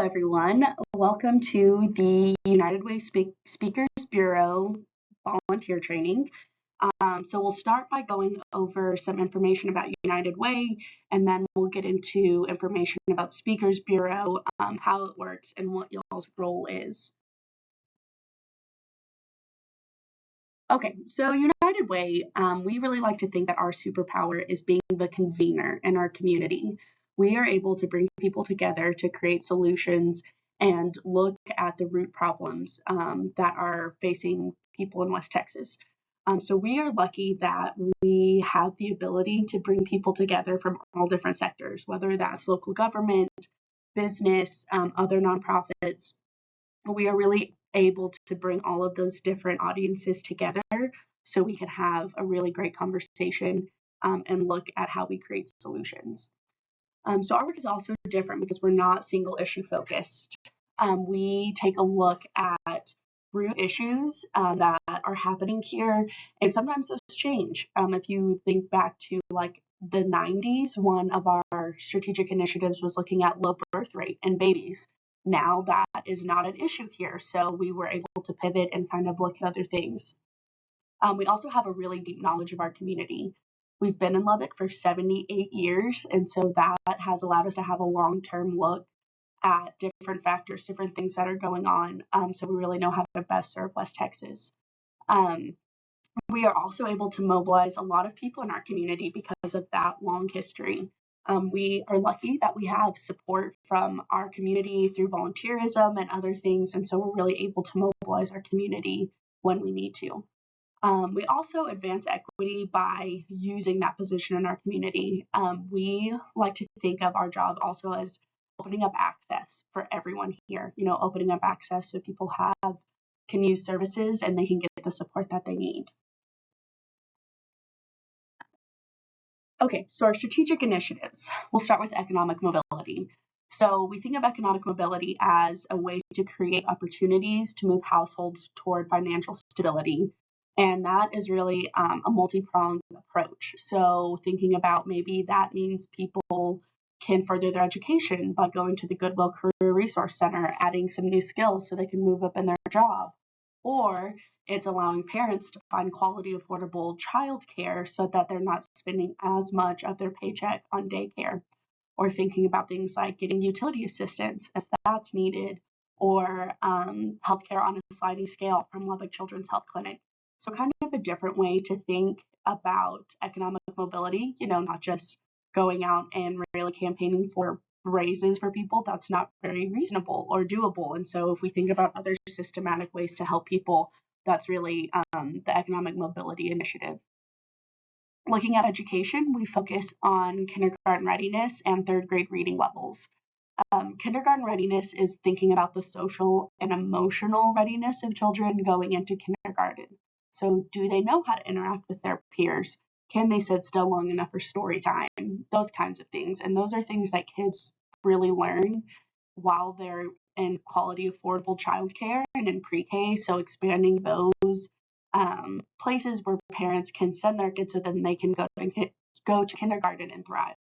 everyone. Welcome to the United Way Speakers Bureau volunteer training. So we'll start by going over some information about United Way, and then we'll get into information about Speakers Bureau, how it works, and what y'all's role is. Okay, so United Way, we really like to think that our superpower is being the convener in our community. We are able to bring people together to create solutions and look at the root problems that are facing people in West Texas. So we are lucky that we have the ability to bring people together from all different sectors, whether that's local government, business, other nonprofits. We are really able to bring all of those different audiences together so we can have a really great conversation and look at how we create solutions. So our work is also different because we're not single issue focused. We take a look at root issues that are happening here, and sometimes those change. If you think back to like the 90s, one of our strategic initiatives was looking at low birth rate in babies. Now that is not an issue here, so we were able to pivot and kind of look at other things. We also have a really deep knowledge of our community. We've been in Lubbock for 78 years, and so that has allowed us to have a long-term look at different factors, different things that are going on, so we really know how to best serve West Texas. We are also able to mobilize a lot of people in our community because of that long history. We are lucky that we have support from our community through volunteerism and other things, and so we're really able to mobilize our community when we need to. We also advance equity by using that position in our community. We like to think of our job also as opening up access for everyone here, opening up access so people can use services and they can get the support that they need. Okay, so our strategic initiatives. We'll start with economic mobility. So we think of economic mobility as a way to create opportunities to move households toward financial stability. And that is really a multi-pronged approach. So thinking about maybe that means people can further their education by going to the Goodwill Career Resource Center, adding some new skills so they can move up in their job. Or it's allowing parents to find quality, affordable childcare so that they're not spending as much of their paycheck on daycare. Or thinking about things like getting utility assistance if that's needed, or healthcare on a sliding scale from Lubbock Children's Health Clinic. So kind of a different way to think about economic mobility, not just going out and really campaigning for raises for people. That's not very reasonable or doable. And so if we think about other systematic ways to help people, that's really the economic mobility initiative. Looking at education, we focus on kindergarten readiness and third grade reading levels. Kindergarten readiness is thinking about the social and emotional readiness of children going into kindergarten. So do they know how to interact with their peers? Can they sit still long enough for story time? Those kinds of things. And those are things that kids really learn while they're in quality, affordable childcare and in pre-K. So expanding those places where parents can send their kids so then they can go to kindergarten and thrive.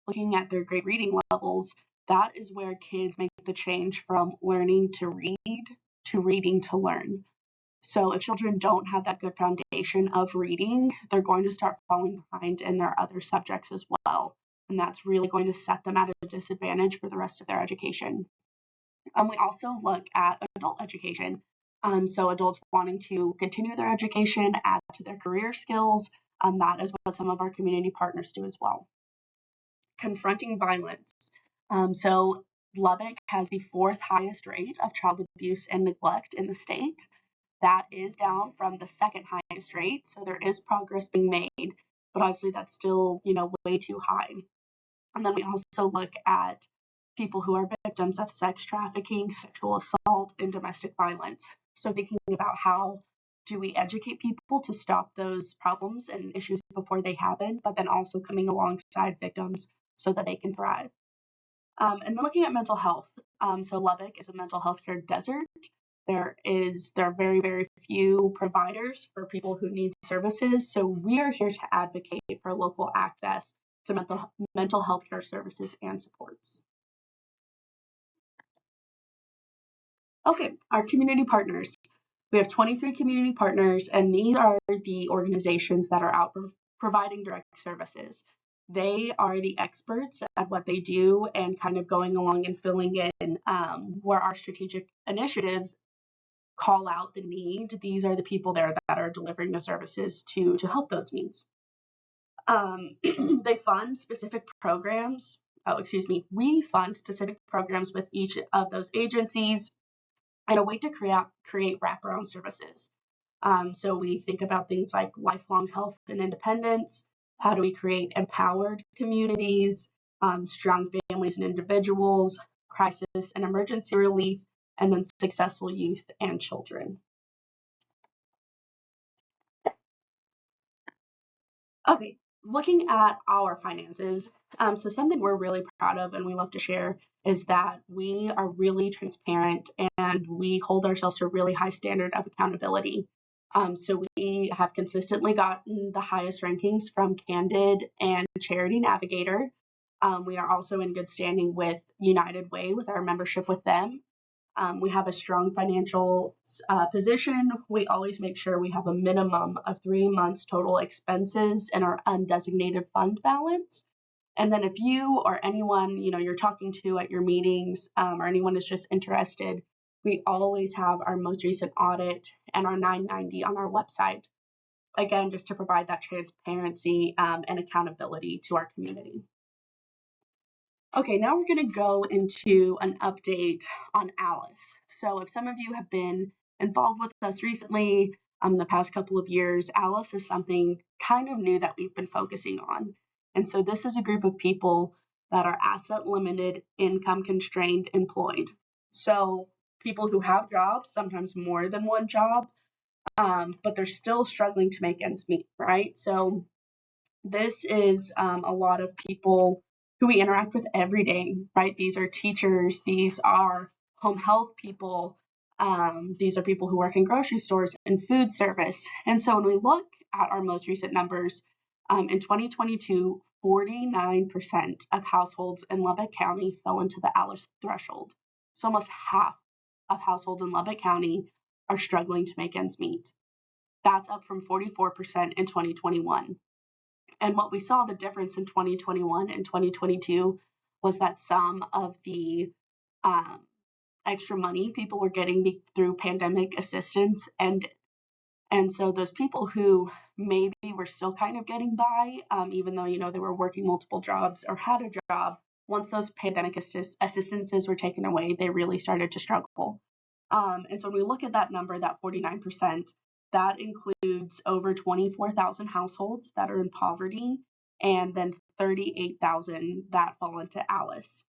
Looking at their grade reading levels, that is where kids make the change from learning to read to reading to learn. So if children don't have that good foundation of reading, they're going to start falling behind in their other subjects as well. And that's really going to set them at a disadvantage for the rest of their education. We also look at adult education. So adults wanting to continue their education, add to their career skills. That is what some of our community partners do as well. Confronting violence. So Lubbock has the 4th highest rate of child abuse and neglect in the state. That is down from the 2nd highest rate, so there is progress being made, but obviously that's still, way too high. And then we also look at people who are victims of sex trafficking, sexual assault, and domestic violence. So thinking about how do we educate people to stop those problems and issues before they happen, but then also coming alongside victims so that they can thrive. And then looking at mental health. So Lubbock is a mental health care desert. There are very, very few providers for people who need services. So we are here to advocate for local access to mental health care services and supports. Okay, our community partners. We have 23 community partners, and these are the organizations that are out providing direct services. They are the experts at what they do and kind of going along and filling in where our strategic initiatives call out the need. These are the people there that are delivering the services to help those needs. They fund specific programs. Oh, excuse me. We fund specific programs with each of those agencies and a way to create wraparound services. So we think about things like lifelong health and independence. How do we create empowered communities, strong families and individuals, crisis and emergency relief, and then successful youth and children. Okay, looking at our finances, so something we're really proud of and we love to share is that we are really transparent and we hold ourselves to a really high standard of accountability. So we have consistently gotten the highest rankings from Candid and Charity Navigator. We are also in good standing with United Way with our membership with them. We have a strong financial position. We always make sure we have a minimum of 3 months total expenses in our undesignated fund balance. And then if you or anyone you're talking to at your meetings or anyone is just interested, we always have our most recent audit and our 990 on our website. Again, just to provide that transparency and accountability to our community. Okay, now we're going to go into an update on ALICE. So if some of you have been involved with us recently, the past couple of years, ALICE is something kind of new that we've been focusing on. And so this is a group of people that are asset limited, income constrained, employed. So people who have jobs, sometimes more than one job, but they're still struggling to make ends meet, right? So this is a lot of people who we interact with every day, right? These are teachers, these are home health people, these are people who work in grocery stores and food service. And so when we look at our most recent numbers, in 2022, 49% of households in Lubbock County fell into the ALICE threshold. So almost half of households in Lubbock County are struggling to make ends meet. That's up from 44% in 2021. And what we saw the difference in 2021 and 2022 was that some of the extra money people were getting through pandemic assistance ended. And so those people who maybe were still kind of getting by, even though, they were working multiple jobs or had a job, once those pandemic assistances were taken away, they really started to struggle. And so when we look at that number, that 49%, that includes over 24,000 households that are in poverty and then 38,000 that fall into ALICE.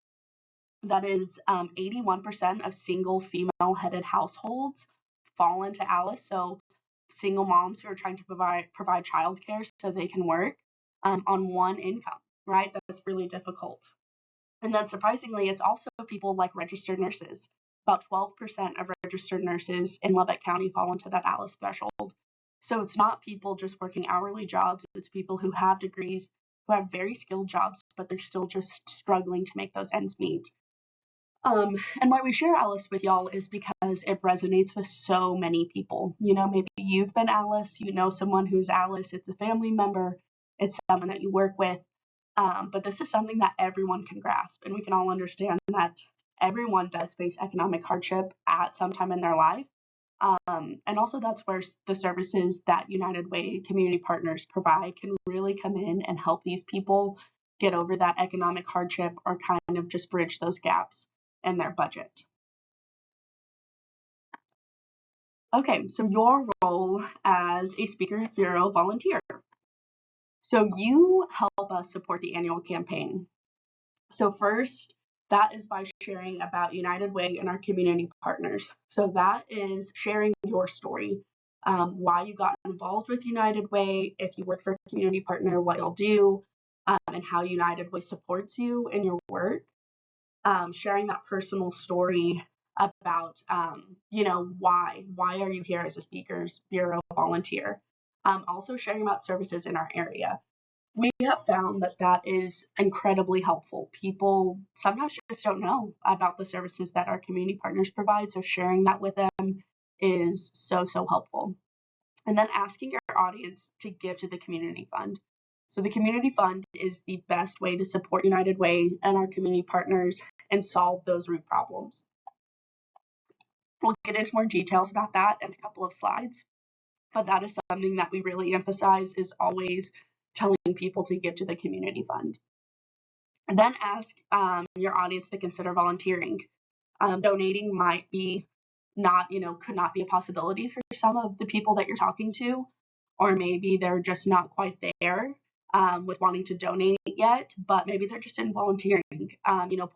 That is 81% of single female-headed households fall into ALICE. So single moms who are trying to provide childcare so they can work on one income, right? That's really difficult. And then surprisingly, it's also people like registered nurses. About 12% of registered nurses in Lubbock County fall into that ALICE threshold. So it's not people just working hourly jobs, it's people who have degrees, who have very skilled jobs, but they're still just struggling to make those ends meet. And why we share ALICE with y'all is because it resonates with so many people. Maybe you've been ALICE, someone who's ALICE, it's a family member, it's someone that you work with. But this is something that everyone can grasp, and we can all understand that everyone does face economic hardship at some time in their life. And also that's where the services that United Way Community Partners provide can really come in and help these people get over that economic hardship or kind of just bridge those gaps in their budget. Okay, so your role as a Speakers Bureau volunteer. So you help us support the annual campaign. So first, that is by sharing about United Way and our community partners. So that is sharing your story, why you got involved with United Way, if you work for a community partner, what you'll do, and how United Way supports you in your work. Sharing that personal story about, why are you here as a Speakers Bureau volunteer. Also sharing about services in our area. We have found that that is incredibly helpful. People sometimes just don't know about the services that our community partners provide, so sharing that with them is so, so helpful. And then asking your audience to give to the community fund. So the community fund is the best way to support United Way and our community partners and solve those root problems. We'll get into more details about that in a couple of slides, but that is something that we really emphasize, is always telling people to give to the community fund. And then ask your audience to consider volunteering. Donating might be could not be a possibility for some of the people that you're talking to, or maybe they're just not quite there with wanting to donate yet, but maybe they're just in volunteering,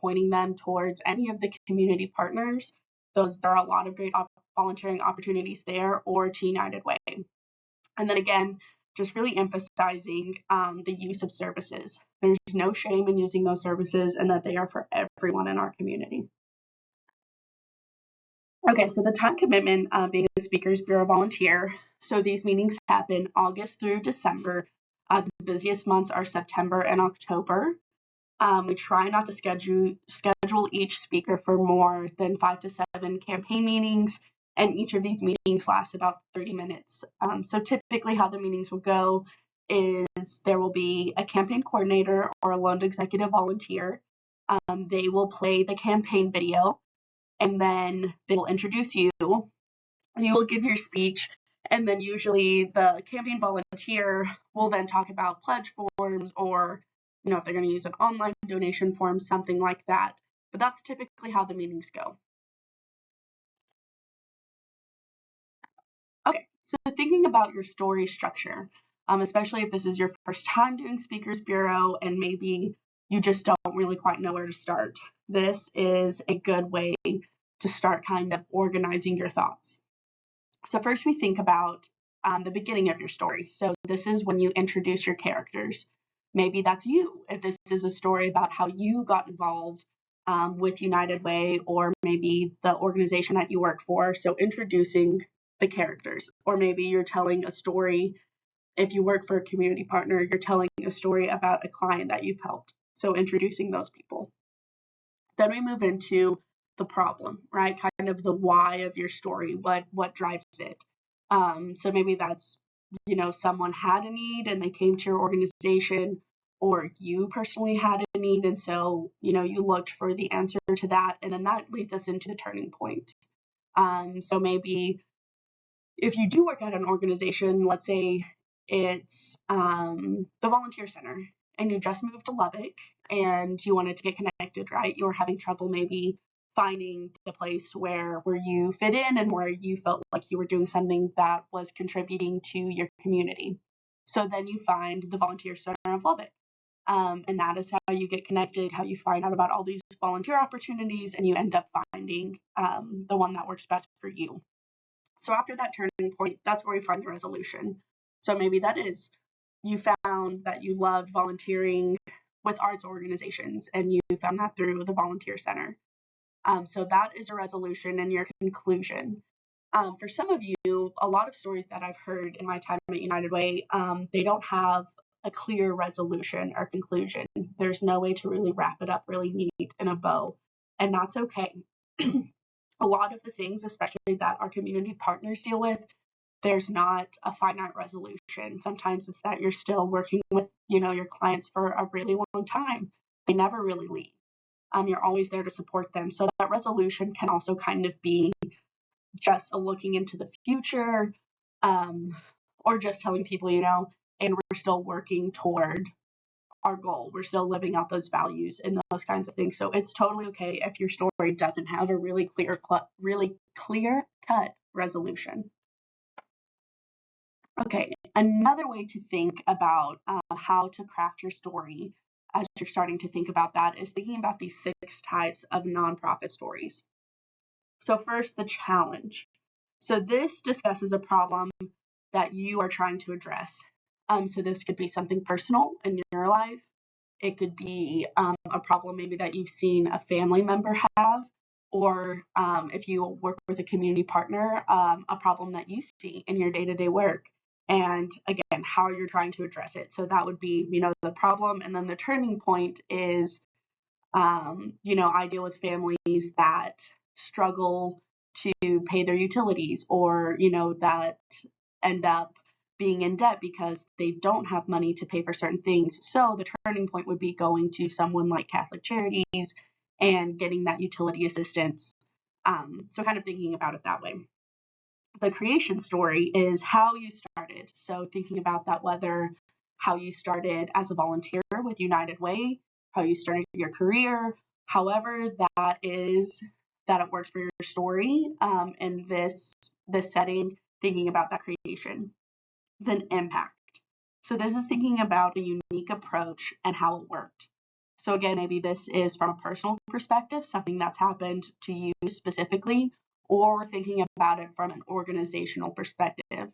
pointing them towards any of the community partners. There are a lot of great volunteering opportunities there, or to United Way. And then again, just really emphasizing the use of services. There's no shame in using those services, and that they are for everyone in our community. Okay, so the time commitment being a Speakers Bureau volunteer. So these meetings happen August through December. The busiest months are September and October. We try not to schedule each speaker for more than 5 to 7 campaign meetings, and each of these meetings lasts about 30 minutes. So typically how the meetings will go is there will be a campaign coordinator or a lone executive volunteer. They will play the campaign video, and then they will introduce you. You will give your speech, and then usually the campaign volunteer will then talk about pledge forms, or if they're going to use an online donation form, something like that. But that's typically how the meetings go. Okay, so thinking about your story structure, especially if this is your first time doing Speakers Bureau and maybe you just don't really quite know where to start, this is a good way to start kind of organizing your thoughts. So first we think about the beginning of your story. So this is when you introduce your characters. Maybe that's you, if this is a story about how you got involved with United Way, or maybe the organization that you work for. So introducing the characters, or maybe you're telling a story. If you work for a community partner, you're telling a story about a client that you've helped. So introducing those people. Then we move into the problem, right? Kind of the why of your story, what drives it. So maybe that's, someone had a need and they came to your organization, or you personally had a need, and so, you looked for the answer to that, and then that leads us into the turning point. So maybe if you do work at an organization, let's say it's the volunteer center, and you just moved to Lubbock and you wanted to get connected, right? You were having trouble maybe finding the place where you fit in and where you felt like you were doing something that was contributing to your community. So then you find the Volunteer Center of Lubbock. And that is how you get connected, how you find out about all these volunteer opportunities, and you end up finding the one that works best for you. So after that turning point, that's where we find the resolution. So maybe that is, you found that you loved volunteering with arts organizations, and you found that through the Volunteer Center. So that is your resolution and your conclusion. For some of you, a lot of stories that I've heard in my time at United Way, they don't have a clear resolution or conclusion. There's no way to really wrap it up really neat in a bow, and that's okay. A lot of the things, especially that our community partners deal with, there's not a finite resolution. Sometimes it's that you're still working with, your clients for a really long time. They never really leave. You're always there to support them. So that resolution can also kind of be just a looking into the future, or just telling people, and we're still working toward our goal. We're still living out those values and those kinds of things. So it's totally okay if your story doesn't have a really clear cut resolution. Okay, another way to think about how to craft your story as you're starting to think about that is thinking about these 6 types of nonprofit stories. So first, the challenge. So this discusses a problem that you are trying to address. So this could be something personal in your life. It could be a problem maybe that you've seen a family member have, or if you work with a community partner, a problem that you see in your day-to-day work. and again, how you're trying to address it. So that would be, the problem. And then the turning point is, I deal with families that struggle to pay their utilities, or, that end up being in debt because they don't have money to pay for certain things. So the turning point would be going to someone like Catholic Charities and getting that utility assistance. So kind of thinking about it that way. The creation story is how you started. So thinking about that, whether how you started as a volunteer with United Way, how you started your career, however that is that it works for your story in this setting, thinking about that creation. Then impact. So this is thinking about a unique approach and how it worked. So again, maybe this is from a personal perspective, something that's happened to you specifically, or thinking about it from an organizational perspective.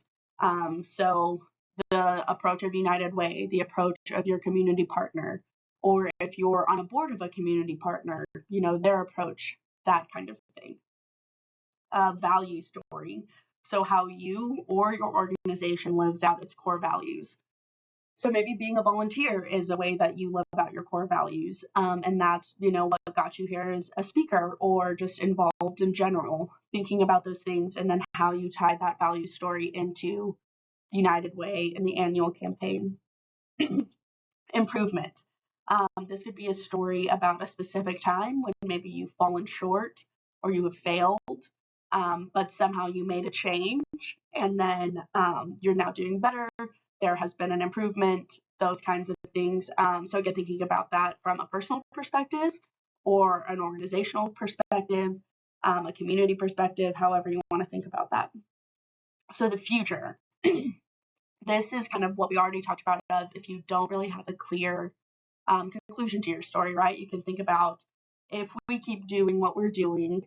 So the approach of United Way, the approach of your community partner, or if you're on a board of a community partner, their approach, that kind of thing. Value story. So how you or your organization lives out its core values. So maybe being a volunteer is a way that you live out your core values. And that's, what got you here as a speaker or just involved in general, thinking about those things, and then how you tie that value story into United Way and the annual campaign. Improvement. This could be a story about a specific time when maybe you've fallen short or you have failed, but somehow you made a change, and then you're now doing better. There has been an improvement, those kinds of things. So again, thinking about that from a personal perspective or an organizational perspective, a community perspective, however you want to think about that. So the future. This is kind of what we already talked about of if you don't really have a clear conclusion to your story, right? You can think about, if we keep doing what we're doing,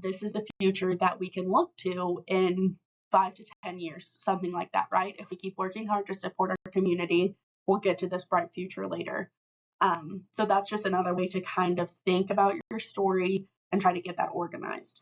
this is the future that we can look to in 5 to 10 years, something like that, right? If we keep working hard to support our community, we'll get to this bright future later. So that's just another way to kind of think about your story and try to get that organized.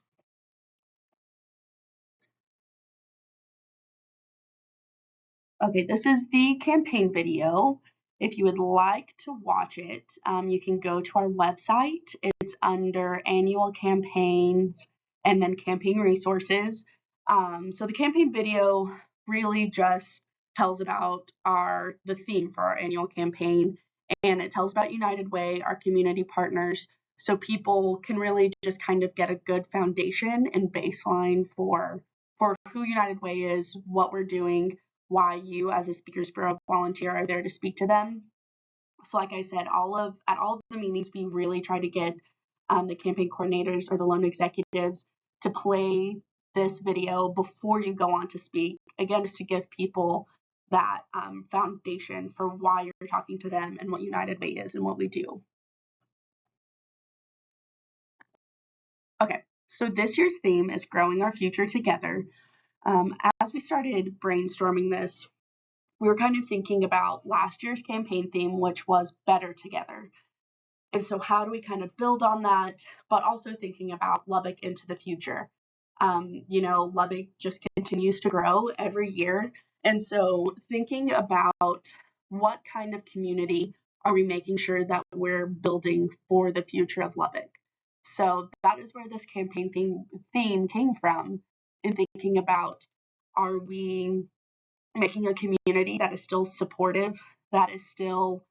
Okay, this is the campaign video. If you would like to watch it, you can go to our website. It's under annual campaigns and then campaign resources. So the campaign video really just tells about the theme for our annual campaign, and it tells about United Way, our community partners, so people can really just kind of get a good foundation and baseline for who United Way is, what we're doing, why you as a Speakers Bureau volunteer are there to speak to them. So like I said, at all of the meetings, we really try to get the campaign coordinators or the loan executives to play this video before you go on to speak, again, just to give people that foundation for why you're talking to them and what United Way is and what we do. Okay, so this year's theme is Growing Our Future Together. As we started brainstorming this, we were kind of thinking about last year's campaign theme, which was Better Together. And so how do we kind of build on that, but also thinking about Lubbock into the future? Lubbock just continues to grow every year. And so thinking about what kind of community are we making sure that we're building for the future of Lubbock? So that is where this campaign theme came from, in thinking about, are we making a community that is still supportive, that is still,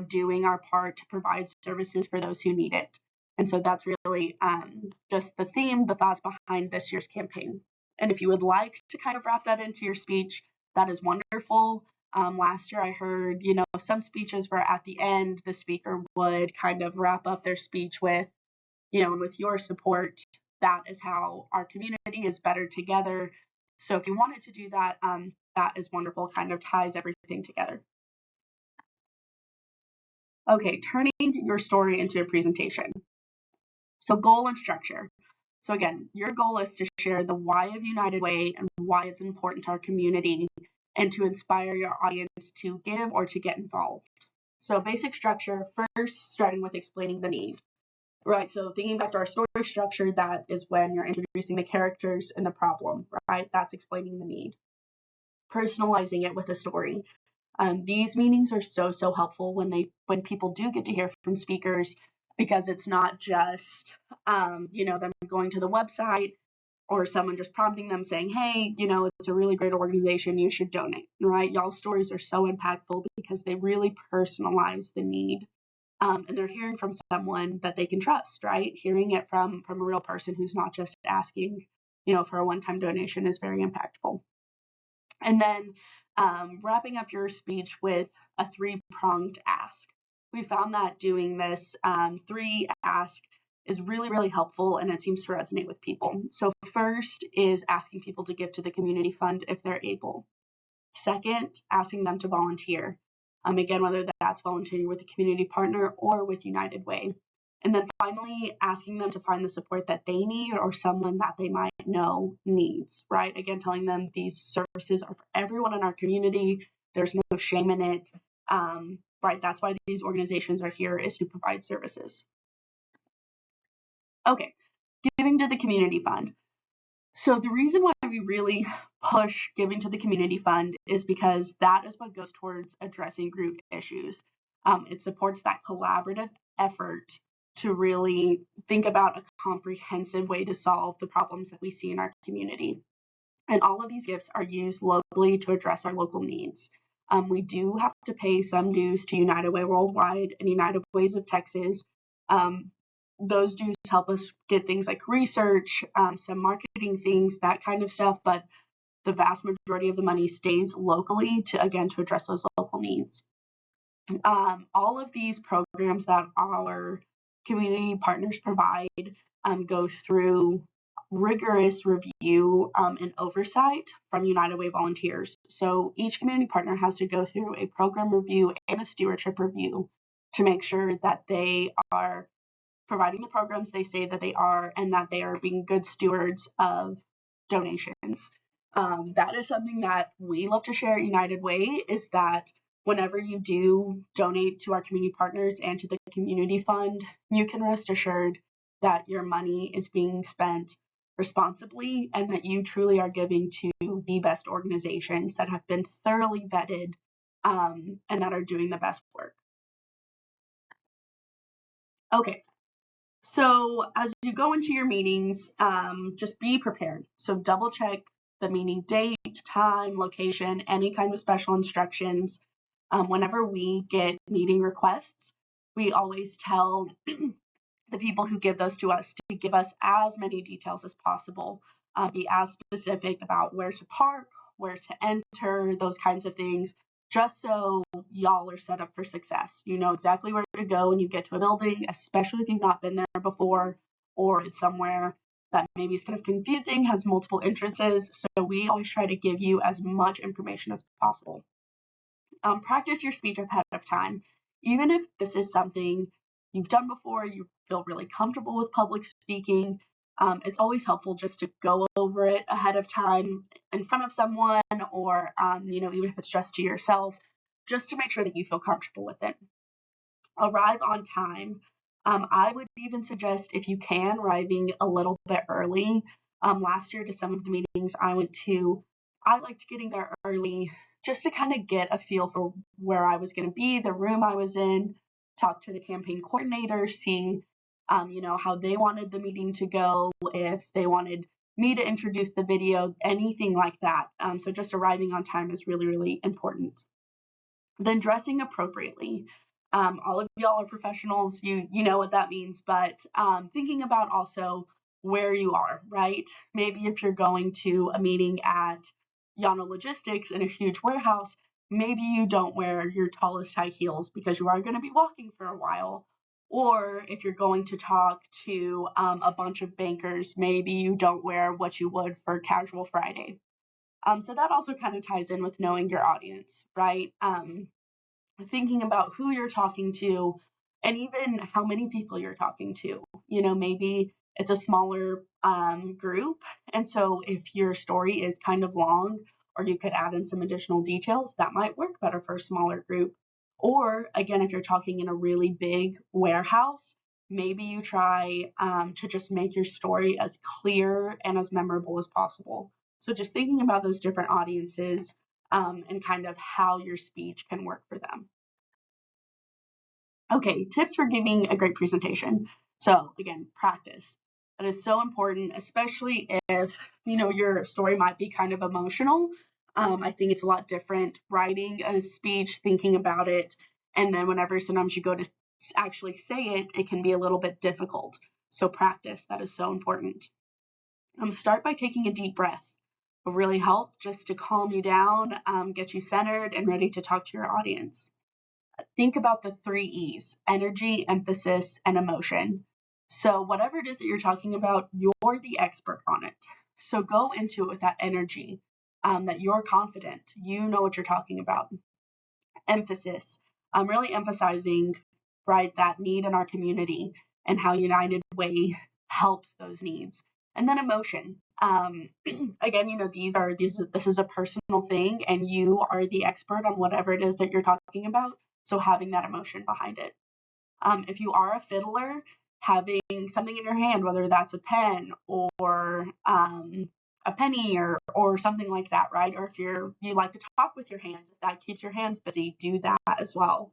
doing our part to provide services for those who need it. And so that's really just the theme, the thoughts behind this year's campaign. And if you would like to kind of wrap that into your speech, that is wonderful. Last year I heard, some speeches where at the end, the speaker would kind of wrap up their speech with, and with your support, that is how our community is better together. So if you wanted to do that, that is wonderful, kind of ties everything together. Okay, turning your story into a presentation. So goal and structure. So again, your goal is to share the why of United Way and why it's important to our community, and to inspire your audience to give or to get involved. So basic structure, first starting with explaining the need. Right, so thinking back to our story structure, that is when you're introducing the characters and the problem, right? That's explaining the need. personalizing it with a story. These meetings are so helpful when people do get to hear from speakers, because it's not just them going to the website or someone just prompting them saying, hey, it's a really great organization, you should donate, right? Y'all's stories are so impactful because they really personalize the need. And they're hearing from someone that they can trust, right? Hearing it from a real person who's not just asking, for a one-time donation is very impactful. And then wrapping up your speech with a three-pronged ask. We found that doing this three ask is really helpful, and it seems to resonate with people. So first is asking people to give to the community fund if they're able. Second, asking them to volunteer. Again, whether that's volunteering with a community partner or with United Way. And then finally, asking them to find the support that they need or someone that they might know needs, right? Again, telling them these services are for everyone in our community. There's no shame in it, right? That's why these organizations are here, is to provide services. Okay, giving to the community fund. So the reason why we really push giving to the community fund is because that is what goes towards addressing group issues. It supports that collaborative effort to really think about a comprehensive way to solve the problems that we see in our community. And all of these gifts are used locally to address our local needs. We do have to pay some dues to United Way Worldwide and United Ways of Texas. Those dues help us get things like research, some marketing things, that kind of stuff, but the vast majority of the money stays locally to address those local needs. All of these programs that our community partners provide go through rigorous review and oversight from United Way volunteers. So each community partner has to go through a program review and a stewardship review to make sure that they are providing the programs they say that they are, and that they are being good stewards of donations. That is something that we love to share at United Way, is that whenever you do donate to our community partners and to the community fund, you can rest assured that your money is being spent responsibly and that you truly are giving to the best organizations that have been thoroughly vetted and that are doing the best work. Okay, so as you go into your meetings, just be prepared. So double check the meeting date, time, location, any kind of special instructions. Whenever we get meeting requests, we always tell the people who give those to us to give us as many details as possible, be as specific about where to park, where to enter, those kinds of things, just so y'all are set up for success. You know exactly where to go when you get to a building, especially if you've not been there before, or it's somewhere that maybe is kind of confusing, has multiple entrances. So we always try to give you as much information as possible. Practice your speech ahead of time. Even if this is something you've done before, you feel really comfortable with public speaking, it's always helpful just to go over it ahead of time in front of someone, or even if it's just to yourself, just to make sure that you feel comfortable with it. Arrive on time. I would even suggest, if you can, arriving a little bit early. Last year, to some of the meetings I went to, I liked getting there early just to kind of get a feel for where I was going to be, the room I was in, talk to the campaign coordinator, see how they wanted the meeting to go, if they wanted me to introduce the video, anything like that. So just arriving on time is really important. Then dressing appropriately. All of y'all are professionals, you know what that means, but thinking about also where you are, right? Maybe if you're going to a meeting at Yana Logistics in a huge warehouse, maybe you don't wear your tallest high heels because you are going to be walking for a while. Or if you're going to talk to a bunch of bankers, maybe you don't wear what you would for Casual Friday. So that also kind of ties in with knowing your audience, right? Thinking about who you're talking to and even how many people you're talking to. Maybe it's a smaller group, and so if your story is kind of long, or you could add in some additional details, that might work better for a smaller group. Or again, if you're talking in a really big warehouse, maybe you try to just make your story as clear and as memorable as possible. So just thinking about those different audiences and kind of how your speech can work for them. Okay, tips for giving a great presentation. So again, practice. That is so important, especially if your story might be kind of emotional. I think it's a lot different writing a speech, thinking about it, and then whenever sometimes you go to actually say it, it can be a little bit difficult. So practice, that is so important. Start by taking a deep breath. Will really help just to calm you down, get you centered and ready to talk to your audience. Think about the 3 E's: energy, emphasis, and emotion. So whatever it is that you're talking about, you're the expert on it. So go into it with that energy, that you're confident, you know what you're talking about. Emphasis, really emphasizing, right, that need in our community and how United Way helps those needs. And then emotion. Again, this is a personal thing, and you are the expert on whatever it is that you're talking about. So having that emotion behind it. If you are a fiddler, having something in your hand, whether that's a pen or a penny or something like that, right? Or if you like to talk with your hands, if that keeps your hands busy, do that as well.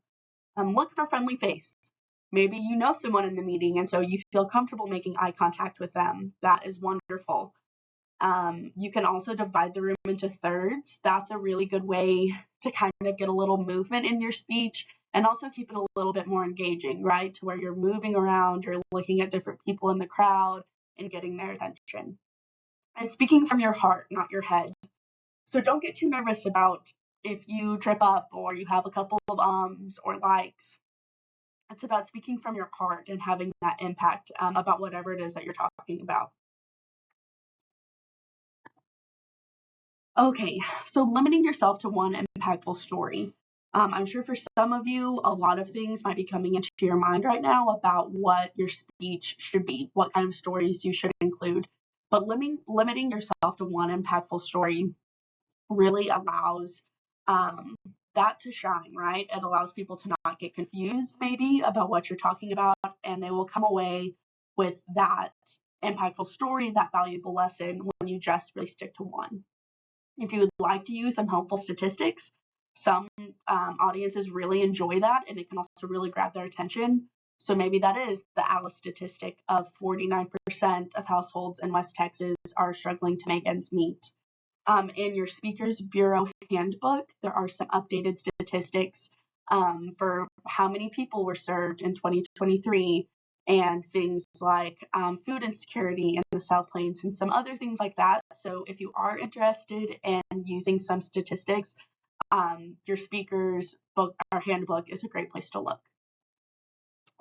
Look for a friendly face. Maybe you know someone in the meeting, and so you feel comfortable making eye contact with them. That is wonderful. You can also divide the room into thirds. That's a really good way to kind of get a little movement in your speech and also keep it a little bit more engaging, right? To where you're moving around, you're looking at different people in the crowd and getting their attention. And speaking from your heart, not your head. So don't get too nervous about if you trip up or you have a couple of ums or likes. It's about speaking from your heart and having that impact about whatever it is that you're talking about. Okay, so limiting yourself to one impactful story. I'm sure for some of you, a lot of things might be coming into your mind right now about what your speech should be, what kind of stories you should include. But limiting yourself to one impactful story really allows that to shine, right? It allows people to not get confused maybe about what you're talking about, and they will come away with that impactful story, that valuable lesson when you just really stick to one. If you would like to use some helpful statistics, some audiences really enjoy that, and it can also really grab their attention. So maybe that is the ALICE statistic of 49% of households in West Texas are struggling to make ends meet. In your Speakers Bureau handbook, there are some updated statistics for how many people were served in 2023 and things like food insecurity in the South Plains and some other things like that. So if you are interested in using some statistics, your speaker's book or handbook is a great place to look.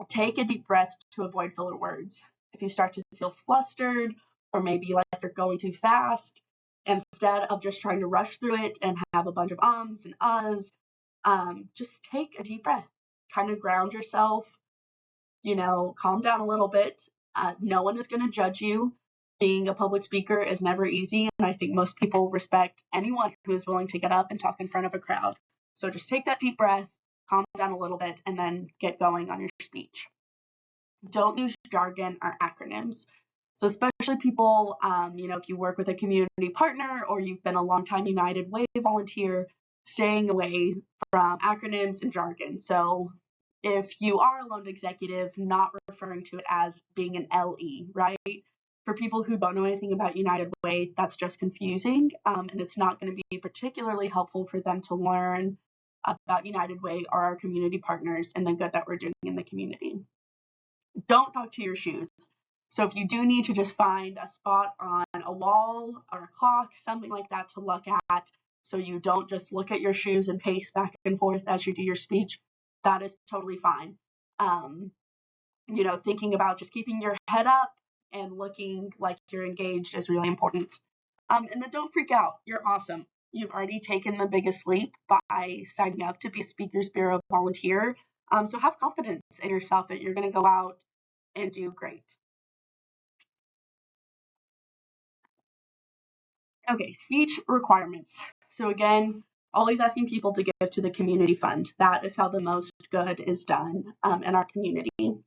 Take a deep breath to avoid filler words. If you start to feel flustered or maybe like you're going too fast, instead of just trying to rush through it and have a bunch of ums and uhs, just take a deep breath, kind of ground yourself, calm down a little bit. No one is going to judge you. Being a public speaker is never easy, and I think most people respect anyone who is willing to get up and talk in front of a crowd. So just take that deep breath, calm down a little bit, and then get going on your speech. Don't use jargon or acronyms. So especially people, if you work with a community partner or you've been a longtime United Way volunteer, staying away from acronyms and jargon. So if you are a loan executive, not referring to it as being an LE, right? For people who don't know anything about United Way, that's just confusing, and it's not going to be particularly helpful for them to learn about United Way or our community partners and the good that we're doing in the community. Don't talk to your shoes. So if you do need to just find a spot on a wall or a clock, something like that to look at, so you don't just look at your shoes and pace back and forth as you do your speech, that is totally fine. Thinking about just keeping your head up and looking like you're engaged is really important. And then don't freak out. You're awesome. You've already taken the biggest leap by signing up to be a Speakers Bureau volunteer. So have confidence in yourself that you're going to go out and do great. Okay, speech requirements. So again, always asking people to give to the community fund. That is how the most good is done in our community.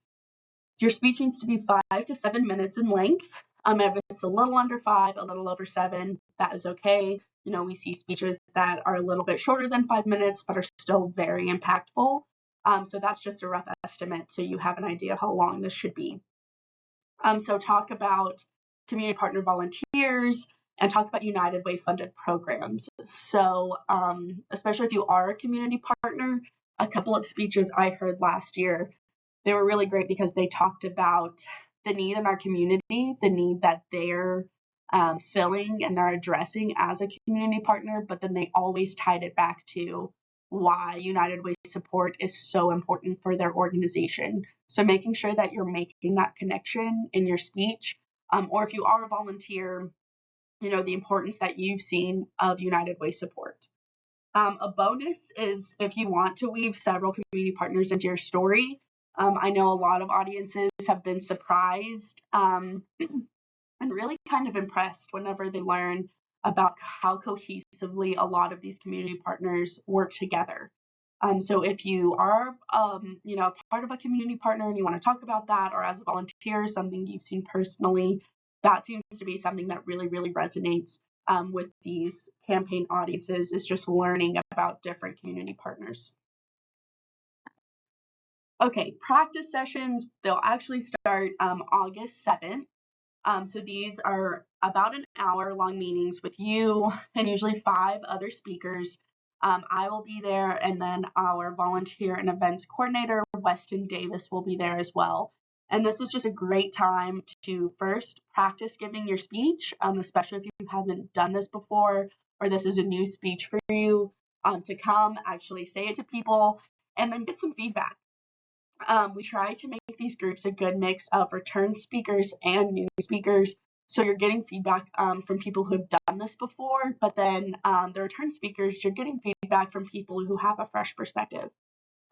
Your speech needs to be 5 to 7 minutes in length. If it's a little under 5, a little over 7, that is okay. We see speeches that are a little bit shorter than 5 minutes, but are still very impactful. So that's just a rough estimate, so you have an idea of how long this should be. So talk about community partner volunteers and talk about United Way funded programs. So especially if you are a community partner, a couple of speeches I heard last year, they were really great because they talked about the need in our community, the need that they're filling and they're addressing as a community partner, but then they always tied it back to why United Way support is so important for their organization. So making sure that you're making that connection in your speech, or if you are a volunteer, the importance that you've seen of United Way support. A bonus is if you want to weave several community partners into your story. I know a lot of audiences have been surprised and really kind of impressed whenever they learn about how cohesively a lot of these community partners work together. So if you are, part of a community partner and you want to talk about that, or as a volunteer, something you've seen personally, that seems to be something that really, really resonates with these campaign audiences, is just learning about different community partners. Okay, practice sessions, they'll actually start August 7th. So these are about an hour-long meetings with you and usually 5 other speakers. I will be there, and then our volunteer and events coordinator, Weston Davis, will be there as well. And this is just a great time to first practice giving your speech, especially if you haven't done this before, or this is a new speech for you, to come actually say it to people and then get some feedback. We try to make these groups a good mix of return speakers and new speakers. So you're getting feedback from people who have done this before, but then the return speakers, you're getting feedback from people who have a fresh perspective.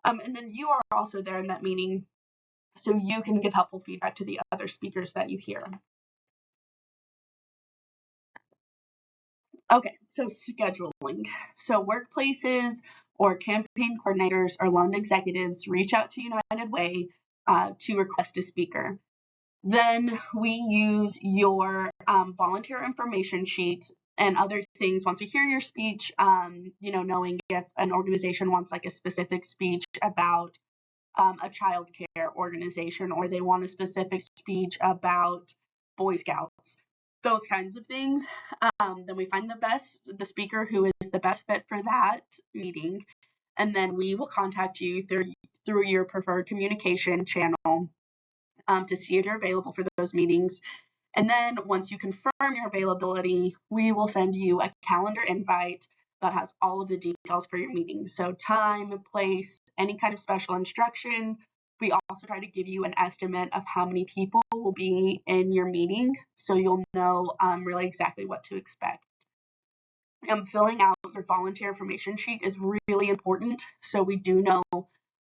And then you are also there in that meeting, so you can give helpful feedback to the other speakers that you hear. Okay, so scheduling. So workplaces or campaign coordinators or loan executives reach out to United Way to request a speaker. Then we use your volunteer information sheet and other things once we hear your speech, knowing if an organization wants like a specific speech about a child care organization, or they want a specific speech about Boy Scouts, those kinds of things. Then we find the speaker who is the best fit for that meeting, and then we will contact you through your preferred communication channel to see if you're available for those meetings. And then once you confirm your availability, we will send you a calendar invite that has all of the details for your meeting. So time, place, any kind of special instruction. We also try to give you an estimate of how many people will be in your meeting, so you'll know really exactly what to expect. Filling out your volunteer information sheet is really important, so we do know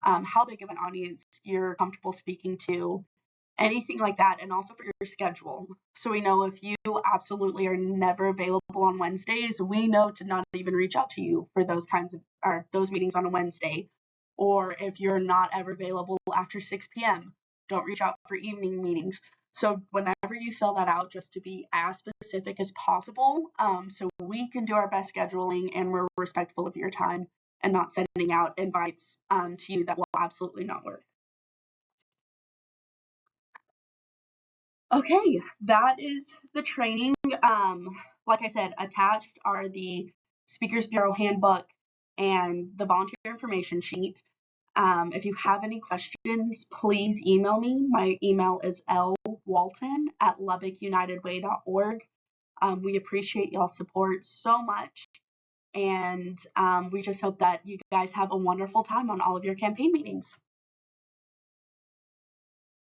how big of an audience you're comfortable speaking to, anything like that, and also for your schedule. So we know if you absolutely are never available on Wednesdays, we know to not even reach out to you for those meetings on a Wednesday. Or if you're not ever available after 6 p.m., don't reach out for evening meetings. So whenever you fill that out, just to be as specific as possible, so we can do our best scheduling and we're respectful of your time and not sending out invites to you that will absolutely not work. Okay, that is the training. Like I said, attached are the Speakers Bureau handbook and the volunteer information sheet. If you have any questions, please email me. My email is lwalton@lubbockUnitedWay.org. We appreciate y'all's support so much, and we just hope that you guys have a wonderful time on all of your campaign meetings.